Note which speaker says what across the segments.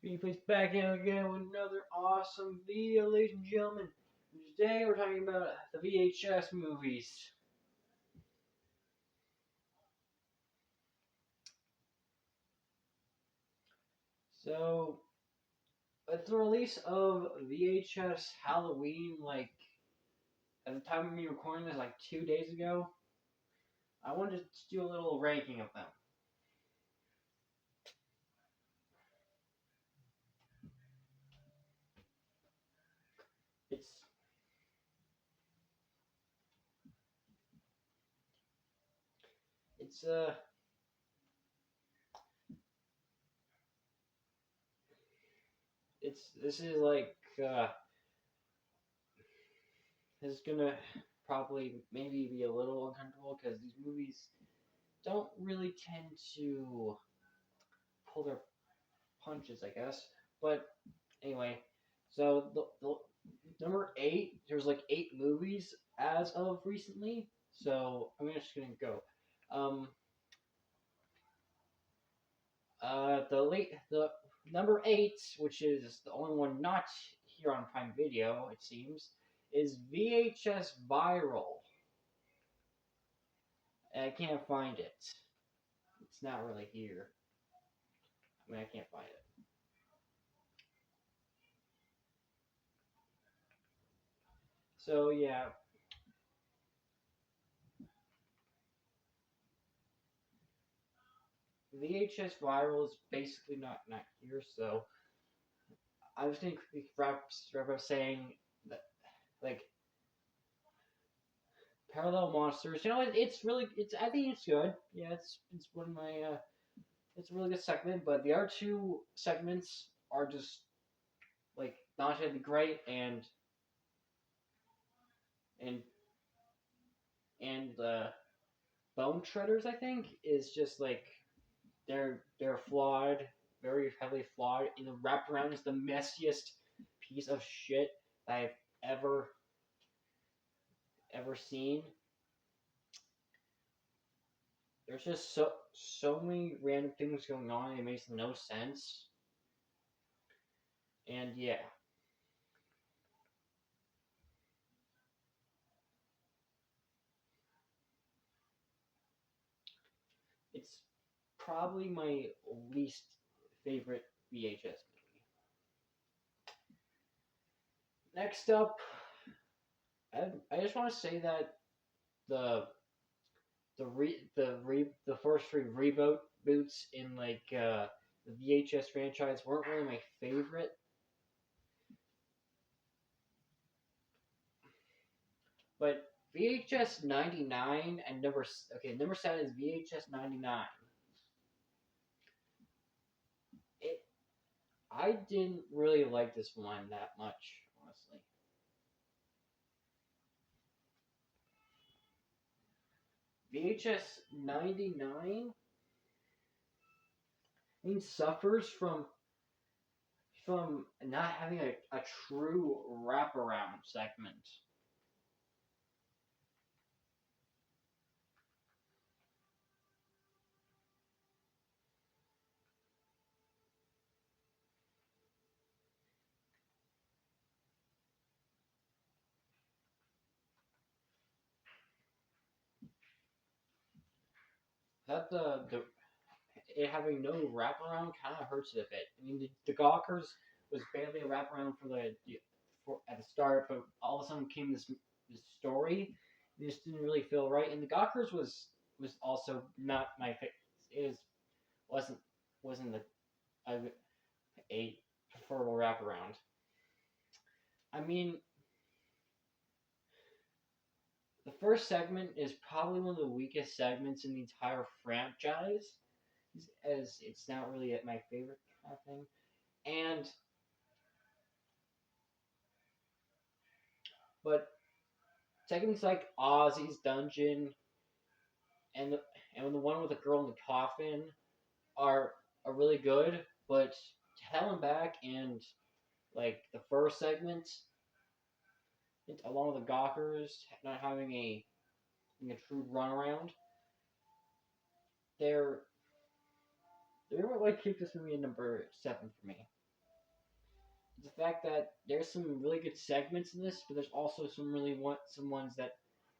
Speaker 1: Replays back in again with another awesome video, ladies and gentlemen. Today we're talking about the VHS movies. So, at the release of VHS Halloween, at the time of me recording this, 2 days ago, I wanted to do a little ranking of them. It's it's it's this is this is gonna probably maybe be a little uncomfortable because these movies don't really tend to pull their punches, I guess. But anyway, so the number 8, there's like 8 movies as of recently. So I'm just gonna go. Um, the number 8, which is the only one not here on Prime Video, it seems, is VHS Viral. And I can't find it. It's not really here. I mean, I can't find it. So yeah, VHS Viral is basically not here. So I was gonna quickly wrap up saying that, like, Parallel Monsters. It's really, I think it's good. Yeah, it's one of my it's a really good segment. But the other 2 segments are just like not gonna be great, and and Bone Shredders, I think, is just like they're flawed, very heavily flawed. And the wraparound is the messiest piece of shit that I've ever seen. There's just so many random things going on. It makes no sense. And yeah, it's probably my least favorite VHS movie. Next up, I just want to say that the the first 3 reboots in the VHS franchise weren't really my favorite. But VHS 99 and number 7 is VHS 99. It I didn't really like this one that much, honestly. VHS 99, I mean, suffers from not having a true wraparound segment. That the It having no wraparound kind of hurts it a bit. I mean, the Gawkers was barely a wraparound for at the start, but all of a sudden came this story. It just didn't really feel right, and the Gawkers was also not my favorite. It wasn't wasn't a preferable wraparound. I mean, the first segment is probably one of the weakest segments in the entire franchise, as it's not really my favorite kind of thing. And but segments like Ozzy's Dungeon and the one with the girl in the coffin are really good, but Hell and Back and like the first segment, along with the Gawkers not having a true runaround, they're they were like keep this movie at number 7 for me. the fact that there's some really good segments in this, but there's also some ones that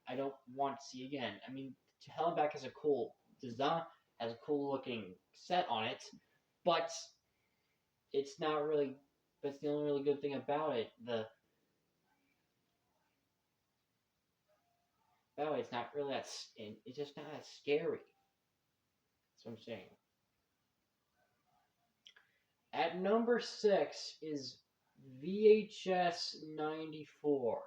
Speaker 1: I don't want to see again. I mean, to Hell and Back has a cool design, has a cool looking set on it, but it's not really. That's the only really good thing about it. It's not really it's just not that scary. That's what I'm saying. At number 6 is VHS 94.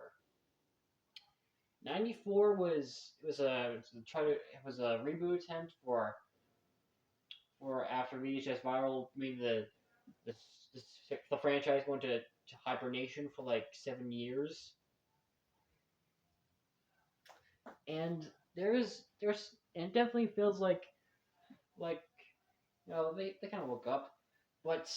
Speaker 1: 94 was a reboot attempt for after VHS Viral made the the franchise went to hibernation for like 7 years, and there's and it definitely feels like they kind of woke up, but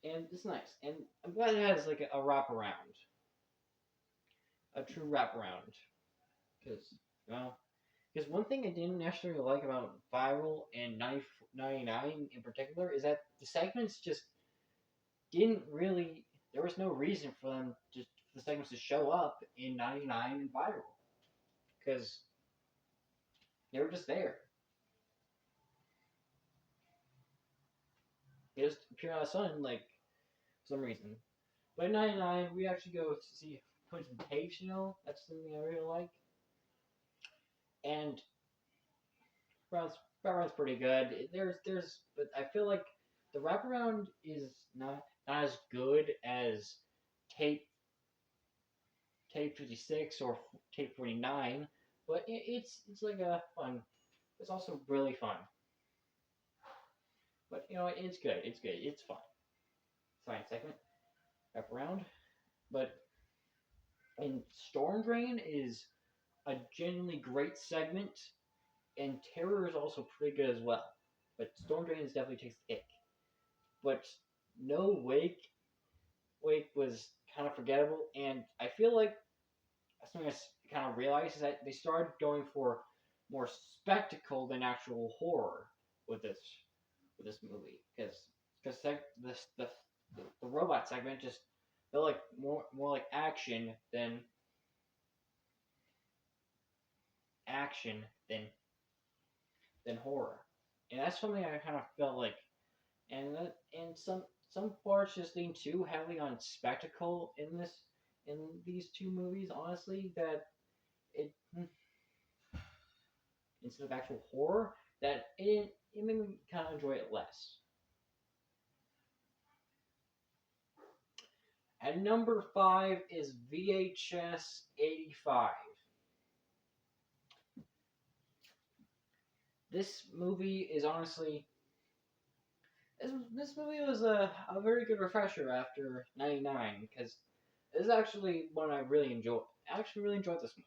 Speaker 1: and it's nice, and I'm glad it has like a wraparound, a true wraparound, because well, because one thing I didn't necessarily like about Viral and 99 in particular is that the segments just didn't really. There was no reason for them just for the segments to show up in 99 and Viral because they were just there. They just appear on the sun like for some reason. But in 99, we actually go to see Confrontational. That's something I really like. And wraparound's pretty good. But I feel like the wraparound is not as good as tape tape 56 or tape 49, but it's like a fun. It's also really fun. But it's good. It's good. It's fun. Fine segment wraparound. But and Storm Drain is a genuinely great segment, and Terror is also pretty good as well. But Storm Drain definitely takes the cake. But No Wake was kind of forgettable, and I feel like something I kind of realized is that they started going for more spectacle than actual horror with this movie because the robot segment just felt like more like action than horror, and that's something I kind of felt like, and some parts just lean too heavily on spectacle in these two movies. Honestly, that it instead of actual horror, that it made me kind of enjoy it less. At number 5 is VHS 85. This movie is honestly this movie was a very good refresher after 99 because this is actually one I really enjoyed. I actually really enjoyed this one.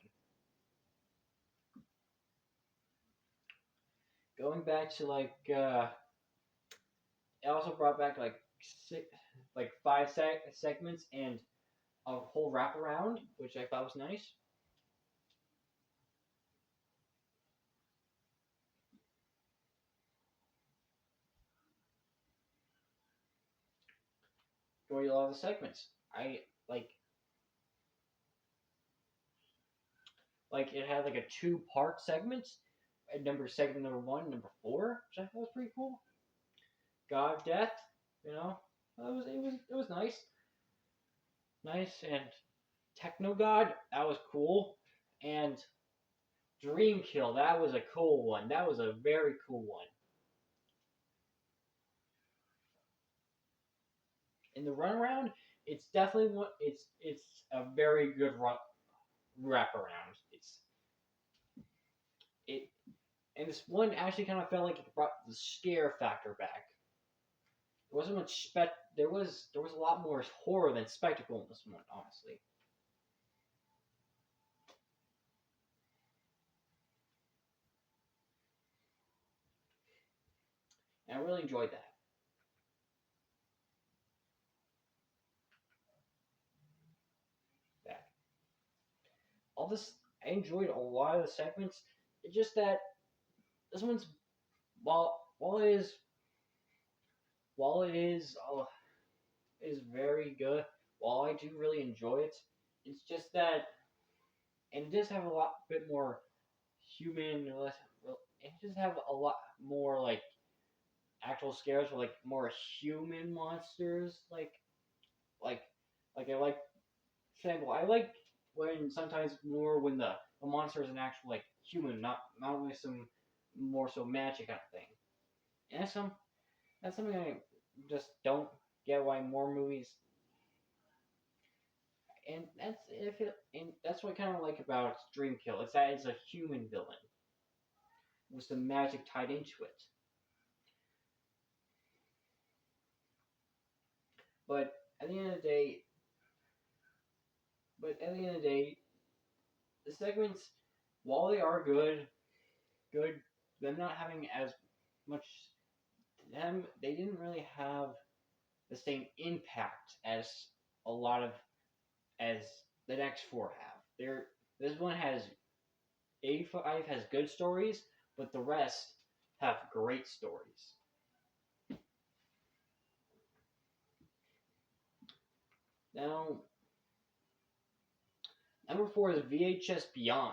Speaker 1: Going back to it also brought back like five segments and a whole wraparound, which I thought was nice. Enjoyed a lot of the segments. I like it had like a two-part segment. Segment number 1, number 4, which I thought was pretty cool. God of Death, it was nice, and Techno God, that was cool, and Dream Kill, that was a cool one. That was a very cool one. In the runaround, it's definitely one. It's a very good wraparound. It and this one actually kind of felt like it brought the scare factor back. There wasn't much there was a lot more horror than spectacle in this one, honestly. And I really enjoyed that. All this I enjoyed a lot of the segments. It's just that this one's while while it is while it is very good, while I do really enjoy it, it's just that, and it does have a lot bit more human. It just have a lot more like actual scares or like more human monsters. Like like I like, for example, I like when sometimes more when the monster is an actual like human, not only some more so magic kind of thing. And that's something I just don't get why more movies. And that's what I kind of like about Dreamkill. It's that it's a human villain with some magic tied into it. But at the end of the day, but at the end of the day, the segments, while they are good, them not having as much, them they didn't really have the same impact as a lot of as the next four have. This one has 85 has good stories, but the rest have great stories. Now, number four is VHS Beyond.